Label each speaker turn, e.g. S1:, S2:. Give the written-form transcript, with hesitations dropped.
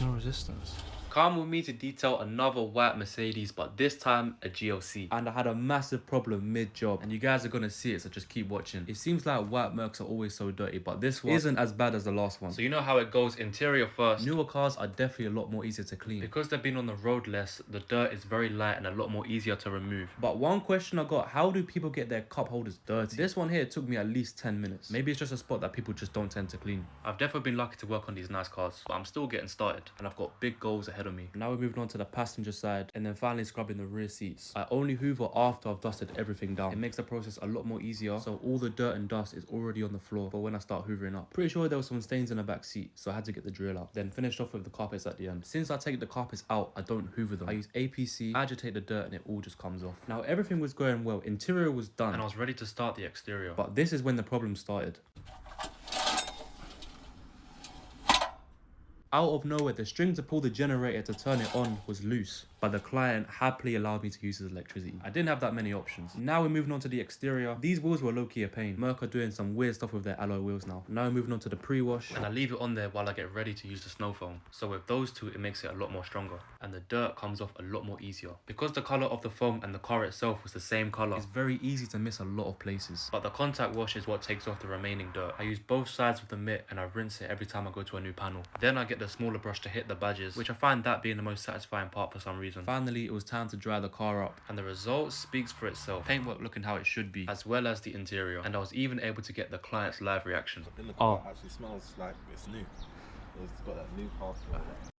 S1: No resistance.
S2: Come with me to detail another white Mercedes, but this time a GLC. And I had a massive problem mid-job, and you guys are gonna see it, so just keep watching. It seems like white Mercs are always so dirty, but this one isn't as bad as the last one. So you know how it goes, interior first. Newer cars are definitely a lot more easier to clean. Because they've been on the road less, the dirt is very light and a lot more easier to remove. But one question I got, how do people get their cup holders dirty? This one here took me at least 10 minutes. Maybe it's just a spot that people just don't tend to clean. I've definitely been lucky to work on these nice cars, but I'm still getting started, and I've got big goals ahead of me. Now we're moving on to the passenger side, and then finally scrubbing the rear seats. I only hoover after I've dusted everything down. It makes the process a lot more easier, so all the dirt and dust is already on the floor for when I start hoovering up. Pretty sure there was some stains in the back seat, so I had to get the drill out. Then finished off with the carpets at the end. Since I take the carpets out, I don't hoover them. I use APC, agitate the dirt, and it all just comes off. Now everything was going well. Interior was done, and I was ready to start the exterior. But this is when the problem started. Out of nowhere, the string to pull the generator to turn it on was loose, but the client happily allowed me to use his electricity. I didn't have that many options. Now we're moving on to the exterior. These wheels were low-key a pain. Merc are doing some weird stuff with their alloy wheels now. Now we're moving on to the pre-wash, and I leave it on there while I get ready to use the snow foam. So with those two, it makes it a lot more stronger, and the dirt comes off a lot more easier. Because the color of the foam and the car itself was the same color, it's very easy to miss a lot of places. But the contact wash is what takes off the remaining dirt. I use both sides of the mitt, and I rinse it every time I go to a new panel. Then I get the smaller brush to hit the badges, which I find that being the most satisfying part for some reason. Finally, it was time to dry the car up, and the result speaks for itself. Paintwork looking how it should be, as well as the interior, and I was even able to get the client's live reaction.
S1: In the car, actually smells like it's new. It's got that new car smell.